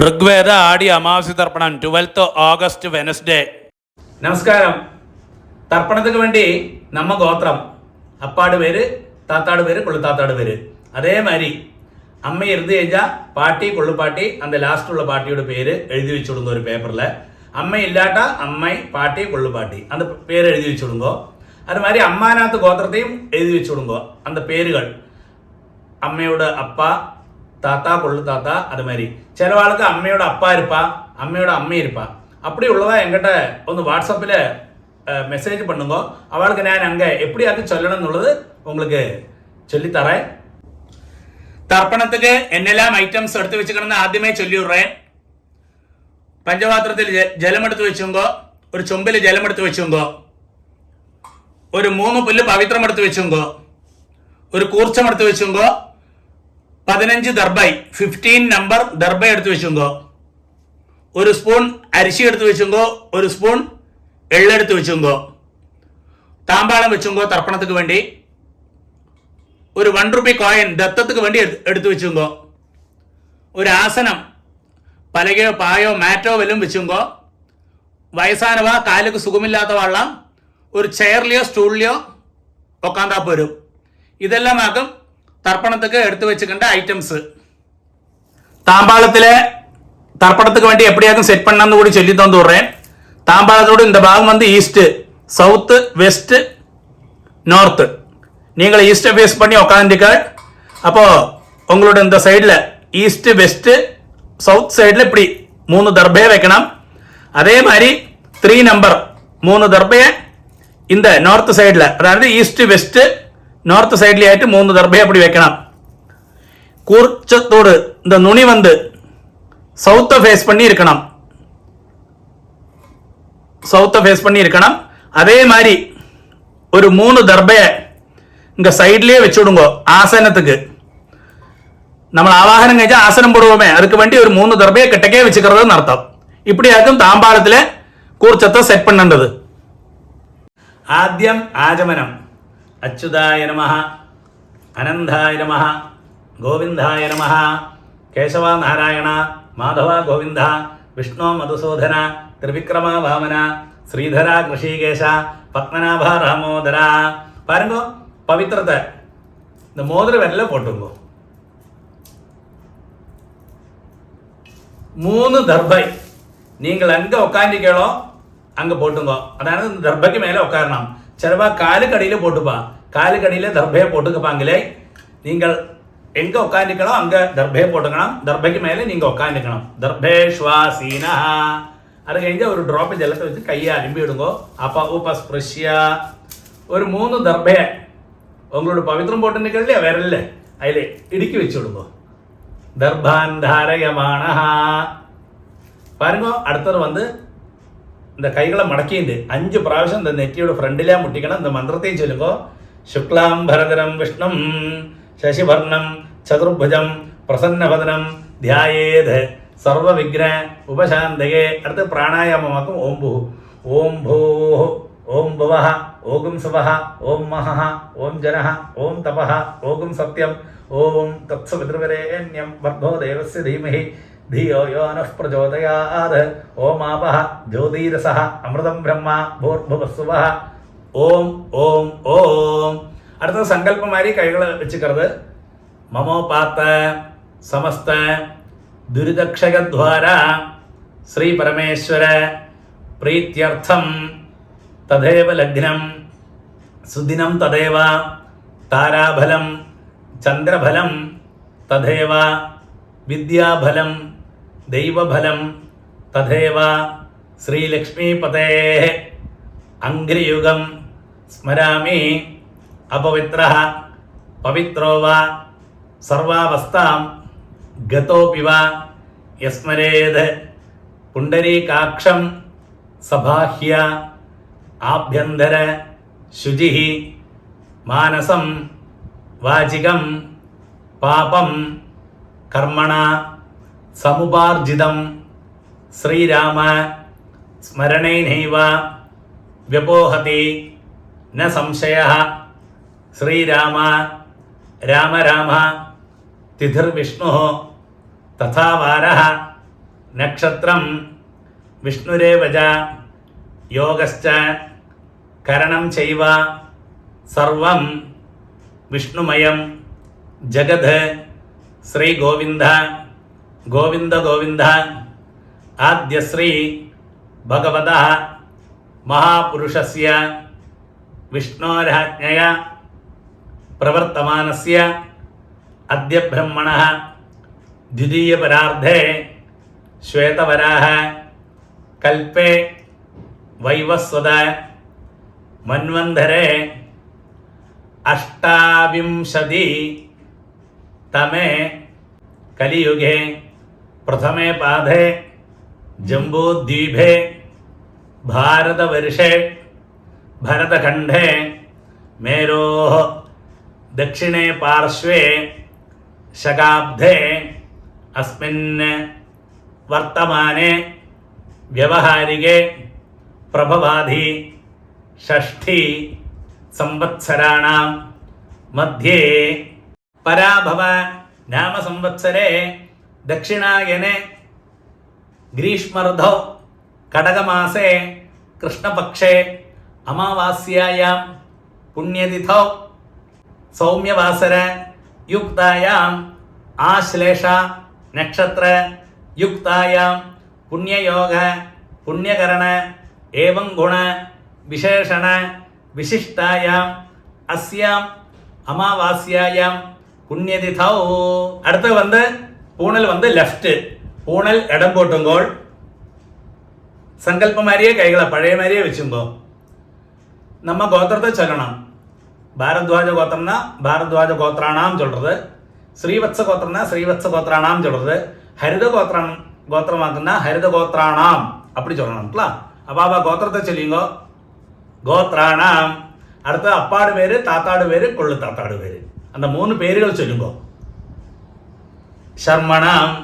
ഋഗ്വേദ ആടി അമാവാസി തർപ്പണം 12th August വെനസ്ഡേ. നമസ്കാരം. തർപ്പണത്തിന് വേണ്ടി നമ്മ ഗോത്രം അപ്പാട് പേര്, താത്താട് പേര്, കൊള്ളുത്താത്താട് പേര്. അതേമാതിരി അമ്മ എഴുതി കഴിഞ്ഞാൽ പാട്ടി കൊള്ളുപാട്ടി அந்த ലാസ്റ്റുള്ള പാട്ടിയുടെ പേര് എഴുതി വെച്ചു കൊടുക്കുക ഒരു പേപ്പറിൽ. അമ്മ ഇല്ലാട്ട അമ്മ പാട്ടി കൊള്ളുപാട്ടി அந்த പേര് എഴുതി വെച്ചു കൊടുക്കുക. അതുമാതിരി അമ്മാനകത്ത് ഗോത്രത്തെയും എഴുതി വെച്ചു കൊടുക്കുക அந்த പേരുകൾ. അമ്മയോട് അപ്പ, താത്ത, കൊള്ളു താത്ത. அது மாதிரி சில ஆளுக்கு அம்மையோட அப்பா இருப்பா, அம்மையோட அம்மை இருப்பா. அப்படி உள்ளதா என்கிட்ட ഒന്ന് വാട്സപ്പിൽ മെസ്സേജ് பண்ணுங்க. அவளுக்கு நான் அங்கே எப்படி அது சொல்லணும் എന്നുള്ളത് உங்களுக்கு ചൊല്ലിത്തറേൻ. തർപ്പണത്തിന് എന്നെല്ലാം ഐറ്റംസ് എടുത്ത് വെച്ചിരിക്കണമെന്ന് ആദ്യമേ ചൊല്ലിവിടുറേൻ. പഞ്ചപാത്രത്തിൽ ജലമെടുത്ത് വെച്ചുങ്കോ, ഒരു ചൊമ്പിൽ ജലമെടുത്ത് വെച്ചുങ്കോ, ഒരു 3 പുല്ല് പവിത്രം എടുത്ത് വെച്ചുങ്കോ, ഒരു കൂർച്ചം എടുത്ത് വെച്ചുങ്കോ, 15 ദർബൈ 15 നമ്പർ ദർബൈ എടുത്ത് വെച്ചുങ്കോ, ഒരു സ്പൂൺ അരിശി എടുത്ത് വെച്ചുങ്കോ, ഒരു സ്പൂൺ എള്ളെടുത്ത് വെച്ചുങ്കോ, താമ്പാളം വെച്ചുങ്കോ. തർപ്പണത്തിന് വേണ്ടി ഒരു 1 രൂപ കോയിൻ ദത്തത്തിന് വേണ്ടി എടുത്തു വെച്ചുങ്കോ, ഒരു ആസനം പലകയോ പായോ മാറ്റോ വല്ലതും വെച്ചുങ്കോ. വയസ്സാനവ കാലുക്ക് സുഖമില്ലാത്ത വള്ളം ഒരു ചെയറിലെയോ സ്റ്റൂളിലെയോ ഉക്കാന്താ പോരും. ഇതെല്ലാം ആക്കും തർപ്പണത്തിന് എടുത്തു വെച്ചിട്ടുണ്ട് ഐറ്റംസ്. താമ്പാളത്തിലെ തർപ്പണത്തിന് വേണ്ടി എപ്പടിയാക്കും സെറ്റ് പണ്ണന്ന് കൂടി ചൊല്ലി തന്നുറേൻ. தாம்பாளத்தோடு இந்த பாகம் வந்து ஈஸ்ட், சவுத்து, வெஸ்ட், நார்த்து. நீங்கள் ஈஸ்ட்டை ஃபேஸ் பண்ணி உக்காந்துக்கள். அப்போ உங்களோட இந்த சைடில் ஈஸ்ட், வெஸ்ட், சவுத் சைடில் இப்படி 3 தர்பையை வைக்கணும். அதே மாதிரி 3 நம்பர் 3 தர்பையை இந்த நார்த் சைடில், அதாவது ஈஸ்ட், வெஸ்ட், நார்த் சைட்லேயாയിട്ട് 3 தர்பையை அப்படி வைக்கணும். கூர்ச்சத்தோடு இந்த நுனி வந்து சவுத்தை ஃபேஸ் பண்ணி இருக்கணும், சவுத்தை ஃபேஸ் பண்ணி இருக்கணும். அதே மாதிரி ஒரு 3 தர்பையை இங்கே சைட்லேயே வச்சுடுங்கோ. ஆசனத்துக்கு നമ്മൾ ആവാഹനം കഴിച്ചാൽ ആസനം പോടുവോമേ, அதுக்கு വേണ്ടി ഒരു 3 ദർബയെ കിട്ടക്കേ വെച്ചിരിക്കുന്നത് അർത്ഥം. ഇപ്പടിയാക്കും താമ്പാളത്തിലെ കൂർച്ചത്തെ സെറ്റ് പണ്ണേണ്ടത്. ആദ്യം ആചമനം. അച്യുതായ നമഃ, അനന്തായ നമഃ, ഗോവിന്ദായ നമഃ, കേശവ നാരായണ, മാധവ ഗോവിന്ദ, വിഷ്ണു മധുസൂദന, ത്രിവിക്രമ വാമന, ശ്രീധര ഋഷികേശ, പത്മനാഭ രാമോദര. பாருங்கோ பவித்திரத்தை இந்த மோதிர விரல போட்டுங்கோ. 3 தர்பை நீங்கள் அங்கே உட்காந்துக்கோ அங்கே போட்டுங்கோ. அதாவது இந்த தர்பைக்கு மேலே உட்காரணும். சிலவா காலுக்கடியில் போட்டுப்பா, காலுக்கடியில் தர்பையை போட்டுக்கப்பாங்களே. நீங்கள் எங்கே உட்காந்துக்கணும் அங்கே தர்பையை போட்டுக்கணும். தர்பைக்கு மேலே நீங்கள் உட்காந்துக்கணும். தர்பேஷ்வாசீனா. அது കഴിഞ്ഞാൽ ഒരു ഡ്രോപ്പ് ജലത്തെ വെച്ച് കൈ അലമ്പി ഇടുങ്ങോ. அப்பா ഉപസ്പൃശ്യ ഒരു 3 ദർബയെ ഉങ്ങളോട് പവിത്രം പോട്ടിനിക്കല്ലേ വിരലില്ലേ അതിൽ ഇടുക്കി വെച്ച് വിടുങ്ങോ. ദർഭാൻ ധാരയമാണ. பாருங்கோ அடுத்தது வந்து இந்த கைகளை மடக்கிண்டு 5 പ്രാവശ്യം இந்த നെറ്റിയുടെ ഫ്രണ്ടിലാ മുട്ടിക്കണം. இந்த മന്ത്രത്തെയും ചൊല്ലുங்கோ. ശുക്ലാം ഭരതരം വിഷ്ണം ശശിവർണം ചതുർഭുജം പ്രസന്നവദനം ധ്യായേത് സർവവിഘ്ന ഉപശാന്തയേ. അടുത്ത് പ്രാണായാമമാക്കും. ഓം ഭൂ, ഓം ഭൂ, ഓം ഭുവഃ, ഓം സ്വഃ, ഓം മഹഃ, ഓം ജനഃ, ഓം തപഃ, ഓം സത്യം, ഓം തത്സവിതുർവരേണ്യം ഭർഗോ ദേവസ്യ ധീമഹി ധിയോ യോ നഃ പ്രചോദയാത്. ഓം ആപഃ ജ്യോതിരസഃ അമൃതം ബ്രഹ്മ ഭൂർഭുവസ്സുവഃ. ഓം ഓം ഓം. അടുത്ത സങ്കല്പമാരി കൈകൾ വെച്ചിക്കരുത്. മമോപാത്ത സമസ്ത ദുരിതക്ഷയദ്വാര ശ്രീ പരമേശ്വര പ്രീത്യർത്ഥം തഥൈവ ലഗ്നം സുദിനം തഥൈവ താരാഫലം ചന്ദ്രഫലം തഥൈവ വിദ്യാഫലം ദൈവഫലം തഥൈവ ശ്രീലക്ഷ്മീപതേ അംഘ്രിയുഗം സ്മരാമി അപവിത്രഃ പവിത്രോ വാ സർവാവസ്ഥാം ഗതോപി വാ യസ്മരേത് പുണ്ടരീകാക്ഷം സബാഹ്യ ആഭ്യന്തര ശുചിഃ മാനസം വാചികം പാപം കർമ്മണ സമുപാർജിതം ശ്രീരാമ സ്മരണേനൈവ വ്യപോഹതി ന സംശയഃ. ശ്രീരാമ രാമ രാമ തിഥിർവിഷ്ണു തഥാ വാരഃ നക്ഷത്രം വിഷ്ണുരേവജ യോഗശ്ച കരണം ചൈവ സർവം വിഷ്ണുമയം ജഗത് ശ്രീ ഗോവിന്ദ ഗോവിന്ദ ഗോവിന്ദ ആദ്യശ്രീ ഭഗവത മഹാപുരുഷസ്യ വിഷ്ണോരാജ്ഞയ പ്രവർത്തമാനസ്യ അദ്യ ബ്രഹ്മണഃ ദ്വിതീയപരാർദ്ധേ ശ്വേതവരാഹ കൽപ്പേ വൈവസ്വത മന്വന്തരേ അഷ്ടാവിംശതി തമേ കലിയുഗേ പ്രഥമേ പാദേ ജംബൂദ്വീപേ ഭാരതവർഷേ ഭരതഖണ്ഡേ മേരോः ദക്ഷിണേ പാർശ്വേ ശകാബ്ദേ അസ്മിൻ വർത്തമാനെ വ്യവഹാരികേ പ്രഭവാധി ഷഷ്ഠി സംവത്സരാണാം മധ്യേ പരാഭവ നാമ സംവത്സരേ ദക്ഷിണായനെ ഗ്രീഷ്മർധൗ കടകമാസേ കൃഷ്ണപക്ഷേ അമാവാസ്യായാം പുണ്യതിഥൗ സൗമ്യവാസര യുക്തായാം ആശ്ലേഷ നക്ഷത്ര യുക്തായാം പുണ്യയോഗ പുണ്യകരണ ഏവം ഗുണ വിശേഷണ വിശിഷ്ടായാം അസ്യാം അമാവാസ്യായാം പുണ്യതിഥൗ. അടുത്ത് വന്ന് പൂണൽ വന്ന് ലെഫ്റ്റ്, പൂണൽ ഇടം പോട്ടുമ്പോൾ സങ്കല്പമാരിയെ കൈകളെ പഴയ മാരിയെ വെച്ചുമ്പോ நம்ம கோத்திரத்தை சொல்லணும். பாரத்வாஜ கோத்திரம்னா பாரத்வாஜ கோத்திரானாம் சொல்றது, ஸ்ரீவத்ச கோத்திரம்னா ஸ்ரீவத்ச கோத்திரானாம் சொல்றது, ஹரித கோத்திரமாக்குன்னா ஹரித கோத்திரானாம் அப்படி சொல்லணும்ல. அப்பா கோத்திரத்தை சொல்லிங்கோ. கோத்ரானாம். அடுத்து அப்பாடு பேரு, தாத்தாடு பேரு, கொள்ளு தாத்தாடு பேரு, அந்த 3 பேர்கள் சொல்லுங்கோ. சர்மணாம்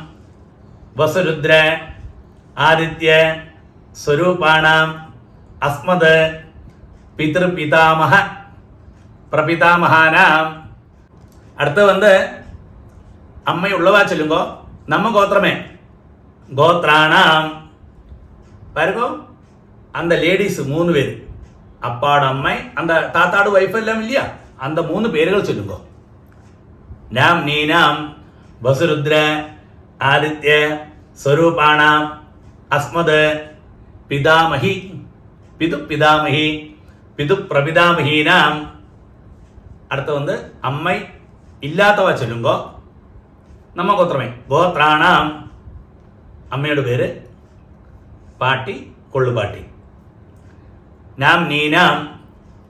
வசுருத்ர ஆதித்ய ஸ்வரூபாணாம் அஸ்மத் பிதൃபிதாமக பிரபிதாமகானாம். அடுத்து வந்து அம்மை உள்ளவா சொல்லுங்கோ. நம்ம கோத்திரமே கோத்ரானாம். பாருங்க அந்த லேடிஸ் 3 பேர், அப்பாடு அம்மை அந்த தாத்தாடு வைஃப் எல்லாம் இல்லையா, அந்த 3 பேர்கள் சொல்லுங்கோ. நாம் நீனாம் வசுருத்ர ஆதித்ய ஸ்வரூபாணாம் அஸ்மத் பிதாமகி பிது பிதாமகி பிது பிரபிதாமகீனாம். அடுத்து வந்து அம்மை இல்லாதவா சொல்லுங்கோ. நம்ம கோத்திரமே கோத்ரானாம். அம்மையோட பேரு பாட்டி கொள்ளு பாட்டி. நாம் நீனாம்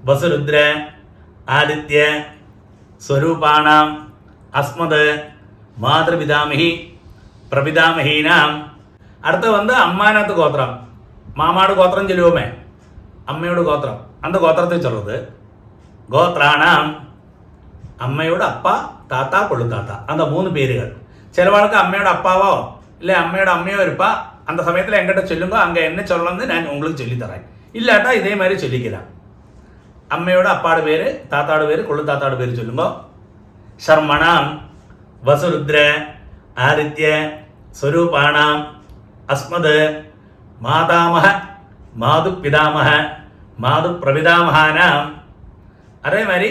வசுருத்ர ஆதித்ய ஸ்வரூபாணாம் அஸ்மத் மாதபிதாமகி பிரபிதாமகீனாம். அடுத்து வந்து அம்மானத்து கோத்திரம், மாமாடு கோத்திரம் சொல்லுவோமே, அம்மையோட கோத்திரம், அந்த கோத்திரத்தை சொல்றது. கோத்ரானாம். அம்மையோட அப்பா தாத்தா கொள்ளு தாத்தா, அந்த 3 பேர்கள். சிலவாளுக்கு அம்மையோட அப்பாவோ இல்லை அம்மையோட அம்மையோ இருப்பா. அந்த சமயத்தில் என்கிட்ட சொல்லுங்க, அங்கே என்ன சொல்லணும்னு நான் உங்களுக்கு சொல்லித்தரேன். இல்லாட்டா இதே மாதிரி சொல்லிக்கலாம். அம்மையோட அப்பாடு பேர், தாத்தாடு பேர், கொள்ளு தாத்தாடு பேர் சொல்லுங்க. சர்மணாம் வசுருத்ர ஆதித்ய ஸ்வரூபாணாம் அஸ்மத் மாதாமக மாது பிதாமக மாது பிரபிதாமகானாம். அதே மாதிரி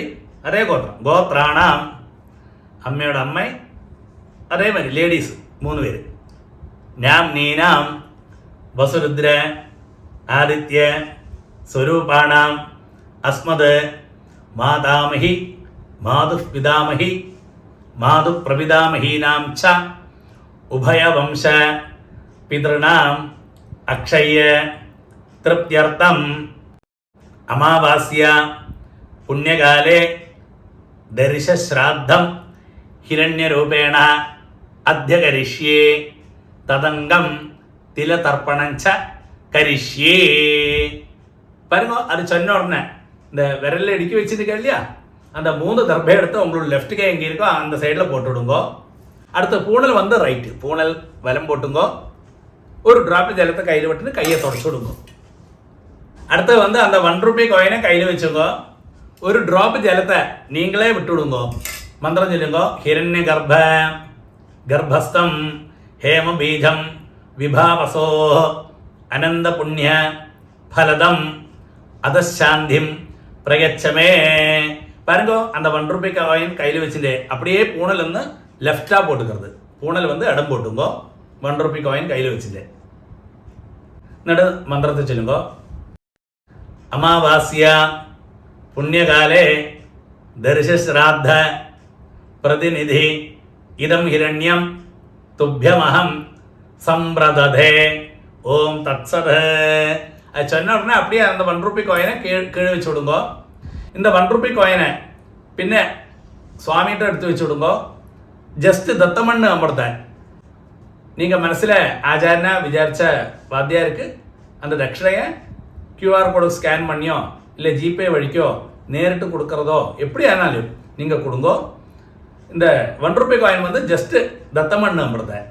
அதே கோத்திரம் கோத்ரானாம். அம்மையோட அம்மை அதே மாதிரி லேடிஸ் 3 பேர். நாம் நீனாம் வசுருத்ர ஆதித்ய ஸ்வரூபாணாம் அஸ்மத் மாதாமகி மாது பிதாமகி மாது பிரபிதாமகீனாம் ச உபயவம்ச பிதॄணாம் அக்ஷய திருப்தியர்த்தம் அமாவாஸ்யா புண்ணியகாலே தரிசஸ்ராத்தம் ஹிரண்யரூபேண அத்ய கரிஷ்யே ததங்கம் திலதர்ப்பணஞ்ச கரிஷ்யே. பாருங்க, அது சொன்ன உடனே இந்த விரலில் இடுக்கி வச்சிருக்க இல்லையா, அந்த 3 தர்பை எடுத்து உங்களோட லெஃப்ட் கை எங்கே இருக்கோ அந்த சைடில் போட்டு விடுங்கோ. அடுத்து பூணல் வந்து ரைட்டு, பூணல் வலம் போட்டுங்கோ. ஒரு டிராப் ஜலத்தை கையில் விட்டுன்னு கையை தொடச்சு விடுங்க. அடுத்து வந்து அந்த 1 ரூபாய் காயினை கையில் வச்சுங்கோ. ஒரு டிராப் ஜலத்தை நீங்களே விட்டு விடுங்கோ. மந்திரம் சொல்லுங்கோ. ஹிரண்ய கர்ப்பஸ்தம் ஹேம பீஜம் വിഭാവസോ അനന്തപുണ്യ ഫലദം அதசாந்திம் பிரயச்சமே. பாருங்க, அந்த 1 ரூபாய் காயின் கையில் வச்சுட்டு அப்படியே பூனல் வந்து லெஃப்டாக போட்டுக்கிறது. பூனல் வந்து இடம் போட்டுங்கோ. 1 ரூபாய் காயின் கையில் வச்சுட்டு நடு மந்திரத்தை சொல்லுங்கோ. அமாவாஸ்யா புண்ணியகாலே தர்ஷஸ்ராத்த பிரதிநிதி இதம் ஹிரண்யம் துப்பியமகம் சம்பிரததே ஓம் தத்சத. அது சொன்ன உடனே அப்படியே அந்த 1 ரூபாய் காயினை கீழே வச்சு விடுங்கோ. இந்த 1 ரூபாய் காயினை பின்ன சுவாமிகிட்ட எடுத்து வச்சு விடுங்கோ. ஜஸ்ட் தத்தமண்ணு அமர்த்தேன். நீங்கள் மனசில் ஆச்சாரனா விசாரித்த வாத்தியாருக்கு அந்த தட்சிணையை QR கோடு ஸ்கேன் பண்ணியோ இல்லை ஜிபே வழிக்கோ நேரிட்டு கொடுக்குறதோ எப்படி ஆனாலும் நீங்கள் கொடுங்கோ. இந்த 1 ரூபாய் காயின் வந்து ஜஸ்ட்டு தத்தமண்ணு அமர்த்தேன்.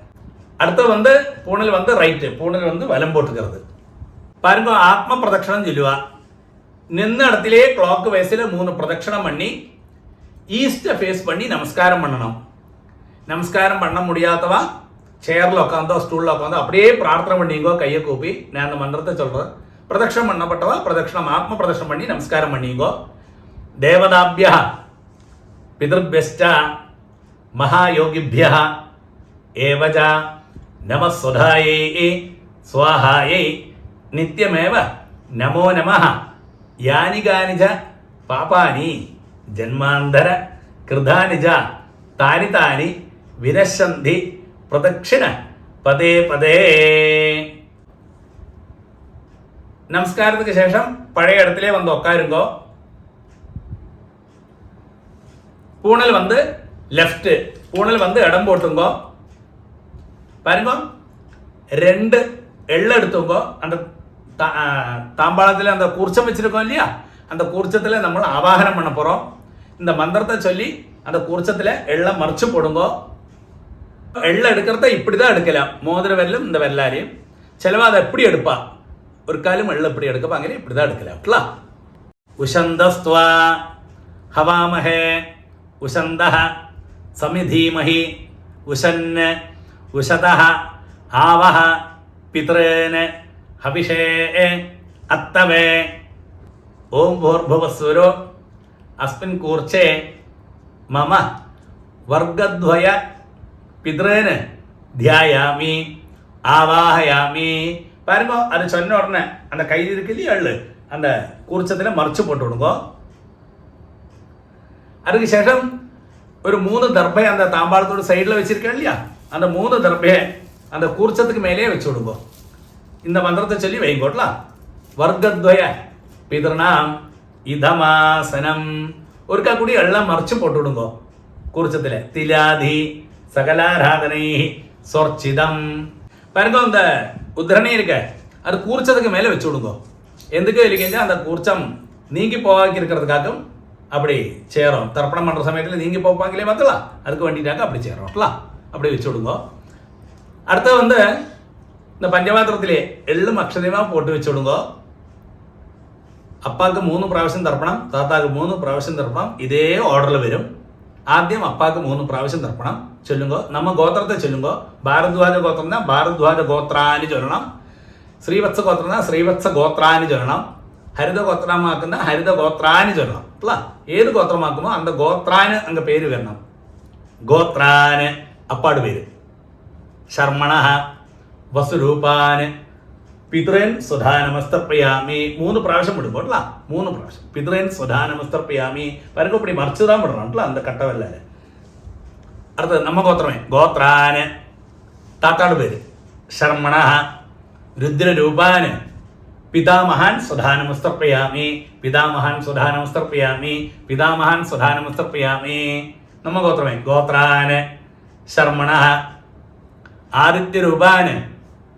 அடுத்து வந்து பூனல் வந்து ரைட்டு, பூனல் வந்து வலம் போட்டுக்கிறது. பாருங்க, ஆத்ம பிரதட்சணம் சொல்லுவா. நின்ன இடத்திலே கிளாக் வயசில் 3 பிரதட்சணம் பண்ணி ஈஸ்ட்டை ஃபேஸ் பண்ணி நமஸ்காரம் பண்ணணும். நமஸ்காரம் பண்ண முடியாதவா சேரில் உட்காந்தோ ஸ்டூலில் உட்காந்தோ அப்படியே பிரார்த்தனை பண்ணிங்கோ, கையை கூப்பி. நான் அந்த மந்திரத்தை சொல்கிறேன். பிரதட்சணம் பண்ணப்பட்டவா பிரதட்சணம் ஆத்ம பிரதட்சணம் பண்ணி நமஸ்காரம் பண்ணிங்கோ. தேவதாபியா பிதர்பியஸ்ட மகாயோகிபியா ஏவஜா நமஸ்வதாயை ஸ்வாஹாயை நித்யமேவ நமோ நமः. யானி கானிஜ பாபானி ஜன்மாந்தர கிருதானி ஜ தானி தானி வினஷந்தி பிரதட்சிண பதே பதே. நமஸ்காரத்துக்கு சேஷம் பழைய இடத்திலே வந்து உட்காருங்கோ. பூனல் வந்து லெஃப்ட், பூனல் வந்து இடம் போட்டுங்கோ. பாருங்க, 2 எள்ளு எடுத்துங்கோ. அந்த தாம்பாளத்தில் அந்த கூர்ச்சம் வச்சிருக்கோம் இல்லையா, அந்த கூர்ச்சத்தில் நம்ம ஆவாகனம் பண்ண போகிறோம். இந்த மந்திரத்தை சொல்லி அந்த கூர்ச்சத்தில் எள்ளை மறைச்சு போடுங்கோ. எள்ளை எடுக்கிறத இப்படி தான் எடுக்கலாம், மோதிர விரலும் இந்த விரலாரையும். சிலவா அதை எப்படி எடுப்பா, ஒரு காலம் எள்ளை எப்படி எடுக்கப்பாங்க, இப்படி தான் எடுக்கலாம். உஷந்தஸ்துவா ஹவாமஹே உஷந்தஹ சமிதீமஹி உஷன்ன உஷதஹ ஆவஹ பித்ரேன ஹவிஷே அத்தவே. ஓம் பூர்புவஸ்வரோ அஸ்மின் கூர்ச்சே மம வர்க்கத்வய பித்ரேன தியாயாமி ஆவாஹயாமி. பாருங்க, அது சொன்ன உடனே அந்த கையில் இருக்கு இல்லையா எள்ளு, அந்த கூர்ச்சத்தில் மறைச்சு போட்டு விடுங்கோ. அதுக்கு சேஷம் ஒரு 3 தர்பை அந்த தாம்பாளத்தோட சைடில் வச்சிருக்கேன் இல்லையா, அந்த 3 தர்பையை அந்த கூர்ச்சத்துக்கு மேலே வச்சு விடுங்கோ. இந்த மந்திரத்தை சொல்லி வைங்கோட்டலாம். வர்க்கத்வய பிதர்ணாம் இதமாசனம். ஒருக்கா கூடி எல்லாம் மறைச்சு போட்டு விடுங்கோ கூர்ச்சத்தில். திலாதி சகலாராதனை சொர்ச்சிதம். பாருங்க, அந்த உத்தரணி இருக்க அது கூர்ச்சத்துக்கு மேலே வச்சு விடுங்கோ. எதுக்கு இல்லைங்க, அந்த கூர்ச்சம் நீங்கி போவாக்கி இருக்கிறதுக்காகவும் அப்படி சேரும். தர்ப்பணம் பண்ணுற சமயத்தில் நீங்கி போப்பாங்களே பார்த்தலாம், அதுக்கு வேண்டிட்டாக்க அப்படி சேரோம்லாம். அப்படி வச்சு விடுங்கோ. அடுத்து வந்து இந்த பஞ்சபாத்திரத்திலே எள்ளும் அக்ஷதமாக போட்டு வச்சு விடுங்கோ. അപ്പാക്ക് 3 പ്രാവശ്യം തർപ്പണം, താത്താക്ക് 3 പ്രാവശ്യം തർപ്പണം. ഇതേ ഓർഡറിൽ വരും. ആദ്യം അപ്പാക്ക് 3 പ്രാവശ്യം തർപ്പണം ചൊല്ലുങ്കോ. നമ്മ ഗോത്രത്തെ ചൊല്ലുങ്കോ. ഭാരദ്വാജ ഗോത്രം ഭാരദ്വാജ ഗോത്രാനി ചൊല്ലണം. ശ്രീവത്സ ഗോത്രം ശ്രീവത്സ ഗോത്രാനി ചൊല്ലണം. ഹരിത ഗോത്രമാക്കുന്ന ഹരിത ഗോത്രാനി ചൊല്ലണം. അല്ല, ഏത് ഗോത്രമാക്കുമോ അന്ത ഗോത്രാന് അങ്ങ് പേര് വരണം. ഗോത്രാന് അപ്പാട് പേര്. ശർമ്മണ വസുരൂപാന് പിതൃൻ സുധാനമസ്തർപ്പയാമി. 3 പ്രാവശ്യം വിടുമ്പോട്ടല്ല, 3 പ്രാവശ്യം പിതൃൻ സുധാനമസ്തർപ്പയാമി. പരക്കും இப்படி மறைச்சு தான் விடுறோம்ல அந்த கட்டவல்ல. அடுத்தது நம்ம கோத்திரமே கோத்ராന്. താത്താട് പേര് ശർമ്മണ രുദ്രരൂപാന് പിതാമഹാൻ സുധാനമസ്തർപ്പയാമി. പിതാമഹാൻ സുധാനമസ്തർപ്പയാമി. പിതാമഹാൻ സുധാനമസ്തർപ്പയാമി. നമ്മ ഗോത്രമേ ഗോത്രാന് ശർമ്മണ ആദിത്യരൂപാന്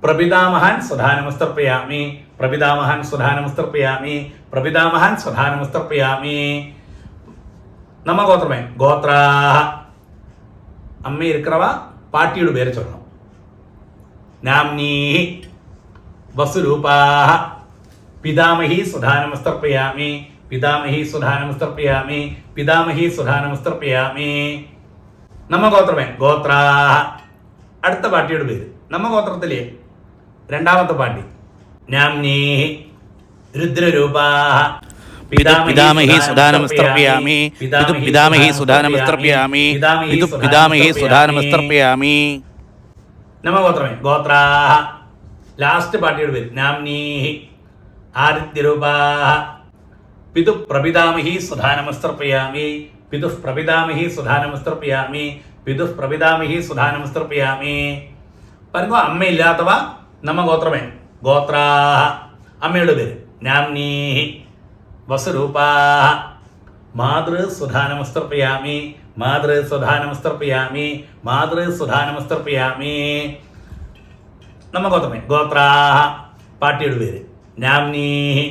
പ്രപിതാമഹാൻ സുധാനമസ്തർപ്പയാമി. പ്രപിതാമഹാൻ സുധാനമസ്തർപ്പയാമി. പ്രപിതാമഹാൻ സുധാനമസ്തർപ്പയാമി. നമ്മ ഗോത്രമേ ഗോത്രാ. അമ്മ ഇരിക്കറവ പാട്ടിയുടെ പേര് ചൊല്ലണം. നാംനീ വസുരൂപാ പിതാമഹി സുധാനമസ്തർപ്പയാമി. പിതാമഹി സുധാനമസ്തർപ്പയാമി. പിതാമഹി സുധാനമസ്തർപ്പയാമി. നമ്മ ഗോത്രമേ ഗോത്രാ. അടുത്ത പാട്ടിയുടെ പേര് നമ്മ ഗോത്രത്തിലെ രണ്ടാമത്തെ പാട്ടി നാംനീ രുദ്രരൂപാः പിതാമഹി സുധാനമസ്തർപ്പയാമി പിതാമഹി സുധാനമസ്തർപ്പയാമി പിതാമഹി സുധാനമസ്തർപ്പയാമി. നമഗോത്രമേ ഗോത്രാः. ലാസ്റ്റ് പാട്ടിയുടെ പേര് നാംനീഹി ആദിത്യരൂപാः പിതുഃപ്രപിതാമഹി സുധാനമസ്തർപ്പയാമി പിതുഃപ്രപിതാമഹി സുധാനമസ്തർപ്പയാമി പിതുഃപ്രപിതാമഹി സുധാനമസ്തർപ്പയാമി. പറയുമ്പോൾ അമ്മയില്ലാത്തവ നമഗോത്രമേ ഗോത്രാः. അമ്മയുടെ പേര് നാംനീഹി വസുരൂപാः മാതൃസുധാനമസ്തർപ്പയാമി മാതൃസുധാനമസ്തർപ്പയാമി മാതൃസുധാനമസ്തർപ്പയാമി. നമഗോത്രമേ ഗോത്രാः. പാട്ടിയുടെ പേര് നാംനീഹി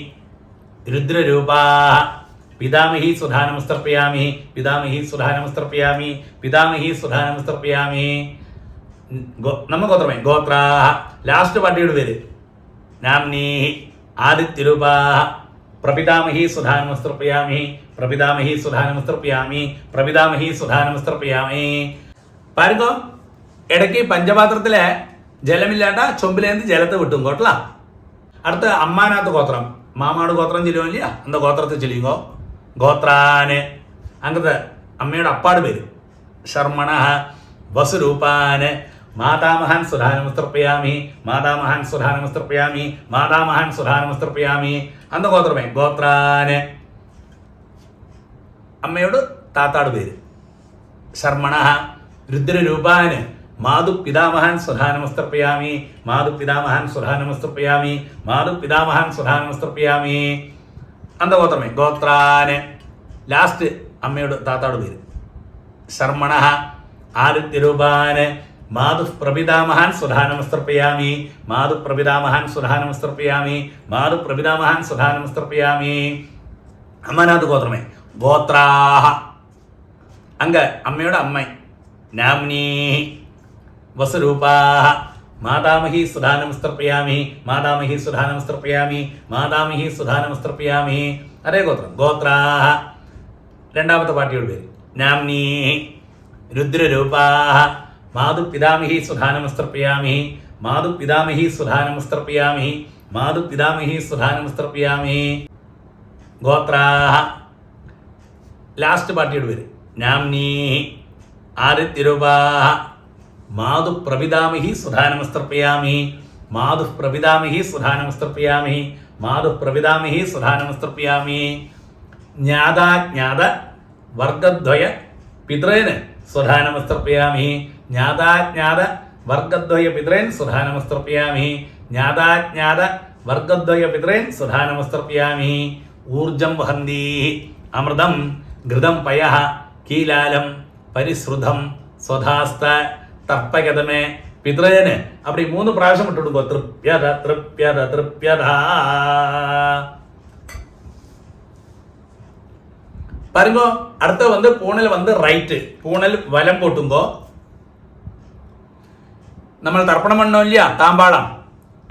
രുദ്രരൂപാः പിതാമഹി സുധാനമസ്തർപ്പയാമി പിതാമഹി സുധാനമസ്തർപ്പയാമി പിതാമഹി സുധാനമസ്തർപ്പയാമി. നമഗോത്രമേ ഗോത്രാः. ലാസ്റ്റ് പാട്ടിയുടെ പേര് നാംനീഹി ആദിത്യരൂപാः പ്രപിതാമഹി സുധാനമസ്തർപ്പയാമി പ്രപിതാമഹി സുധാനമസ്തർപ്പയാമി പ്രപിതാമഹി സുധാനമസ്തർപ്പയാമി. പാരുങ്കോ ഇടയ്ക്ക് പഞ്ചപാത്രത്തിലെ ജലമില്ലാണ്ട ചൊമ്പിലേന്ത് ജലത്ത് വിട്ടും കോട്ടല. അടുത്ത അമ്മാനാത്ത് ഗോത്രം മാമാട് ഗോത്രം ചെല്ലുമില്ല എന്താ ഗോത്രത്തിൽ ചെല്ലുങ്കോ ഗോത്രാന്. അങ്ങനത്തെ അമ്മയുടെ അപ്പാട് പേര് ശർമ്മണ വസുരൂപാന് മാതാമഹാൻ സുധാനമസ്തർപ്പയാമി മാതാമഹാൻ സുധാനമസ്തർപ്പയാമി മാതാമഹാൻ സുധാനമസ്തർപ്പയാമി. അന്ത ഗോത്രമേ ഗോത്രാന്. അമ്മയോട് താത്താട് പേര് ശർമ്മണ രുദ്രരൂപാന് മാതുപിതാമഹാൻ സുധാനമസ്തർപ്പയാമി മാതുപിതാമഹാൻ സുധാനമസ്തർപ്പയാമി മാതുപിതാമഹാൻ സുധാനമസ്തർപ്പയാമി. അന്ത ഗോത്രമേ ഗോത്രാന്. ലാസ്റ്റ് അമ്മയോട് താത്താട് പേര് ശർമ്മണ ആദിത്യരൂപാന് മാതുപ്രപിതാമഹാൻ സുധാനമസ്തർപ്പയാമി മാതുപ്രപിതാമഹാൻ സുധാനമസ്തർപ്പയാമി മാതുപ്രപിതാമഹാൻ സുധാനമസ്തർപ്പയാമി. അമ്മനാഥ് ഗോത്രമേ ഗോത്രാഹ. അങ്ക അമ്മയുടെ അമ്മ നാംനീ വസുരൂപാഹ മാതാമഹി സുധാനമസ്തർപ്പയാമി മാതാമഹി സുധാനമസ്തർപ്പയാമി മാതാമഹി സുധാനമസ്തർപ്പയാമി. അതേ ഗോത്രം ഗോത്രാഹ. രണ്ടാമത്തെ പാട്ടിയുടെ പേര് നാംനീ രുദ്രരൂപാഹ മാതുപിതാമഹി സുധാനമസ്തർപ്പയാമി മാതുപിതാമഹി സുധാനമസ്തർപ്പയാമി മാതുപിതാമഹി സുധാനമസ്തർപ്പയാമി. ഗോത്രാഹ. ലാസ്റ്റ് പാട്ടിയുടെ പേര് നാംനീ ആദിത്യരൂപാഹ മാതുപ്രപിതാമഹി സുധാനമസ്തർപ്പയാമി മാതുപ്രപിതാമഹി സുധാനമസ്തർപ്പയാമി മാതുപ്രപിതാമഹി സുധാനമസ്തർപ്പയാമി. ജ്ഞാതാജ്ഞാത വർഗദ്വയ പിതൃന് സുധാനമസ്തർപ്പയാമി ജ്ഞാതാജ്ഞാത വർഗദ്വയ പിതൃൻ സുധാനമസ്തർപ്പയാമി ജ്ഞാതാജ്ഞാത വർഗദ്വയ പിതൃൻ സുധാനമസ്തർപ്പയാമി. ഊർജം വഹന്തി അമൃതം ഘൃതം പയഃ കീലാലം പരിശ്രുതം സ്വധാസ്ത തർപ്പഗതമേ പിതൃന്. அப்படி 3 പ്രാവശ്യം ഇട്ട് കൊടുക്കുക. തൃപ്യത തൃപ്യത തൃപ്യത. பாருங்க அடுத்து வந்து பூனல் வந்து ரைட்டு பூனல் വലം പൊട്ടുമ്പോ നമ്മൾ തർപ്പണം പണ്ണോ ഇല്ല താമ്പാളം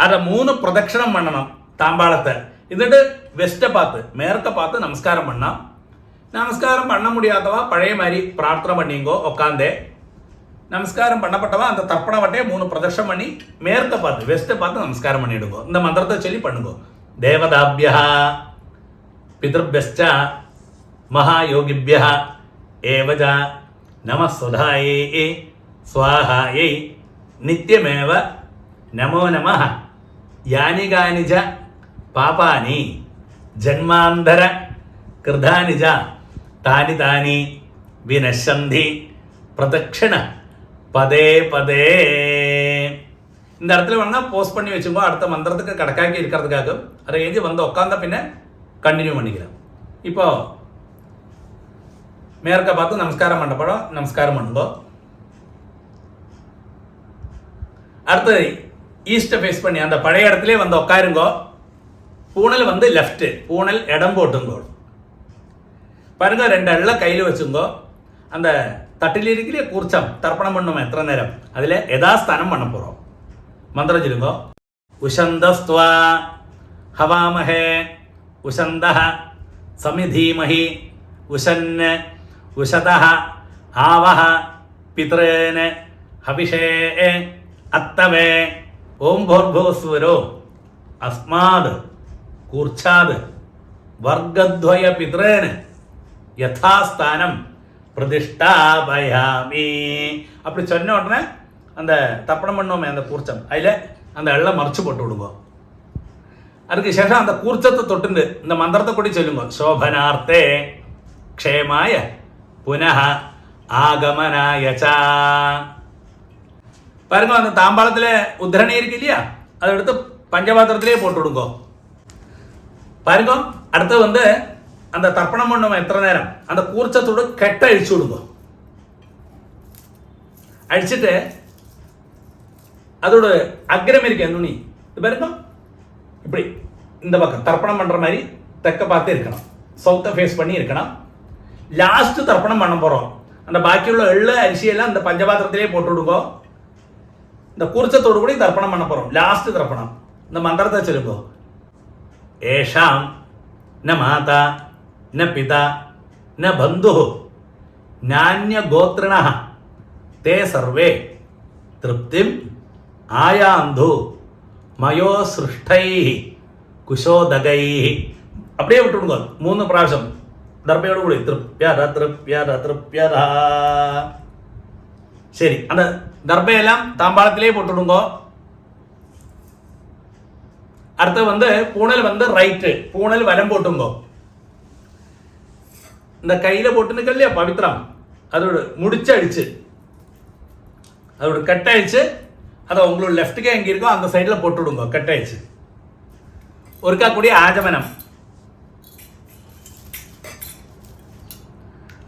അത് 3 പ്രദക്ഷിണം പണ്ണണം താമ്പാളത്തെ. എന്നിട്ട് വെസ്റ്റ് പാത്ത് മേർക്ക പാത്ത് നമസ്കാരം പണ്ണാം. നമസ്കാരം പണ്ണ മുടിയാത്തവ പഴയ മാതിരി പ്രാർത്ഥന പണിയുങ്കോ ഒക്കാന്തേ നമസ്കാരം പണ്ണപ്പെട്ടവ அந்த தர்ப்பண வட்டே 3 பிரதட்சணம் பண்ணி மேற்க பார்த்து வெஸ்ட் பார்த்து நமஸ்காரம் பண்ணிடுங்க. இந்த மந்திரத்தை சொல்லி பண்ணுங்க. தேவதாபியः பிதൃഭ്യശ്ച മഹായോഗിഭ്യഃ ഏവച നമഃ സ്വധായൈ സ്വാഹായൈ നിത്യമേവ നമോ നമഃ യാനി കാനി ച പാപാനി ജന്മാന്തര കൃതാനി ച താനി താനി വിനശ്യന്തി പ്രദക്ഷിണ പദേ പദേ. இந்த இடத்துல வேணா போஸ்ட் பண்ணி வச்சுக்கோ. அடுத்த மந்திரத்துக்கு கணக்காக்கி இருக்கிறதுக்காக அதை எழுதி வந்து உட்காந்தா பின்ன கண்டினியூ பண்ணிக்கலாம். இப்போ மேற்க பார்த்து நமஸ்காரம் பண்ணப்படும் நமஸ்காரம் பண்ணுங்கோ. அடுத்து ஈஸ்ட்டை ஃபேஸ் பண்ணி அந்த பழைய இடத்துல வந்து உட்காருங்கோ. பூனல் வந்து லெஃப்ட் பூனல் இடம் போட்டுங்கோ. பாருங்க 2 எள்ள கையில் வச்சுங்கோ. அந்த தட்டிலிருக்கிற கூர்ச்சம் தர்ப்பணம் பண்ணும் எത്ര നേരം അതിൽ യഥാസ്ഥാനം பண்ண போகிறோம். മന്ത്രം ചൊല്ലുങ്കോ. ഉശന്തസ്ത്വാ ഹവാമഹേ ഉശന്തഃ സമിധീമഹി ഉശന് ഉശതഃ ആവഹ പിതॄന് ഹവിഷേ അത്തവേ ഓം ഭോർഭോസ്വരോ അസ്മാത് കൂർച്ചാത് വർഗദ്വയ പിതൃന് யதாஸ்தானம் பிரதிஷ்டாபயாமி. அப்படி சொன்ன உடனே அந்த தர்ப்பணம் பண்ணோமே அந்த கூர்ச்சம் அதில் அந்த எள்ளை மறைச்சு போட்டு விடுங்க. அதுக்கு ശേഷം அந்த கூர்ச்சத்தை தொட்டுண்டு இந்த மந்திரத்தை கூடி சொல்லுங்க. சோபனார்த்தே க்ஷேமாய புனः ஆகமனாய ச. பாருங்க அந்த தாம்பாளத்தில் உத்தரணி இருக்கு இல்லையா, அதை எடுத்து பஞ்சபாத்திரத்திலே போட்டு விடுங்க. பாருங்க அடுத்து அந்த தர்ப்பணம் பண்ணுவோம் எத்தனை நேரம் அந்த கூர்ச்சத்தோடு கெட்ட அழிச்சு விடுங்க. அழிச்சிட்டு அதோட அக்ரம் இருக்கு நுனி இது பாருங்க, இப்படி இந்த பக்கம் தர்ப்பணம் பண்ற மாதிரி தெக்க பார்த்து இருக்கணும், சவுத்தை ஃபேஸ் பண்ணி இருக்கணும். லாஸ்ட் தர்ப்பணம் பண்ண போறோம். அந்த பாக்கியுள்ள எள்ளு அரிசியெல்லாம் இந்த பஞ்சபாத்திரத்திலே போட்டு விடுங்க. இந்த கூர்ச்சத்தோடு கூட தர்ப்பணம் பண்ண போறோம். லாஸ்ட் தர்ப்பணம் இந்த மந்திரத்தை சொல்லுங்க. ஏஷாம் ந மாதா ந பிதா ந பந்து நானிய கோத்ரிண தே சர்வே திருப்திம் ஆயாந்து மயோ சிருஷ்டை குஷோதகை. அப்படியே விட்டுடுங்க 3 പ്രാവശ്യം தர்பையோடு கூட திருப்யர திருப்யர திருப்யர. சரி, அந்த தர்பையெல்லாம் தாம்பாளத்திலே போட்டுடுங்க. அடுத்து பூணல் ரைட்டு, பூணல் வலம் போட்டுங்க. இந்த கையில போட்டு நிற்க இல்லையா பவித்ரம், அதோட முடிச்சு அடிச்சு அதோட கட்டழிச்சு அதை உங்களோட லெஃப்ட்டுக்கே எங்கே இருக்கோ அந்த சைடில் போட்டுவிடுங்க. கட்டழிச்சு ஒருக்கா கூடிய ஆஜமனம்.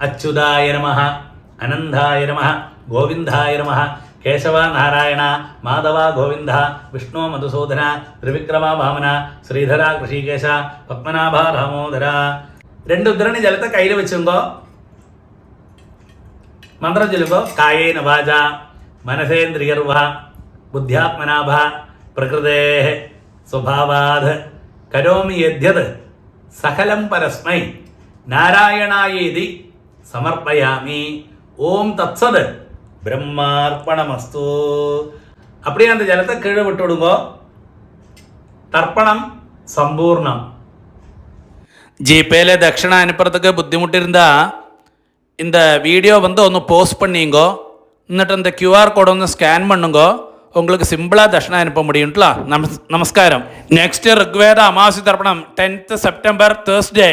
அச்சுதாய நமஹ அனந்தாய நமஹ கோவிந்தாய நமஹ கேசவா நாராயண மாதவா கோவிந்த விஷ்ணு மதுசூதன திரிவிக்ரமா வாமன ஸ்ரீதரா ரிஷிகேஷ பத்மநாபா தாமோதரா. 2 உத்தரணி ஜலத்தை கையில் வச்சுங்கோ. மந்திரம் சொல்லுங்கோ. காயேன வாஜா மனசேந்திரியர்வா புத்தியாத்மனாபா பிரகிருதே சுபாவாத் கரோமி யத்யத் சகலம் பரஸ்மை நாராயணாயேதி சமர்ப்பயாமி. ஓம் தத்சத் பிரம்மார்ப்பணமஸ்து. அப்படியே அந்த ஜலத்தை கீழே விட்டு விடுங்கோ. தர்ப்பணம் சம்பூர்ணம். ஜிபேல தட்சிணை அனுப்புறதுக்கு புத்திமுட்டிருந்தா இந்த வீடியோ ஒன்று போஸ்ட் பண்ணிங்கோ. എന്നിട്ട് இந்த QR கோட் ஸ்கேன் பண்ணுங்கோ. உங்களுக்கு சிம்பிளாக தட்சிணை அனுப்ப முடியும்ல. நமஸ்காரம். நெக்ஸ்ட் ரிக்வேத அமாவாசை தர்ப்பணம் 10th September Thursday.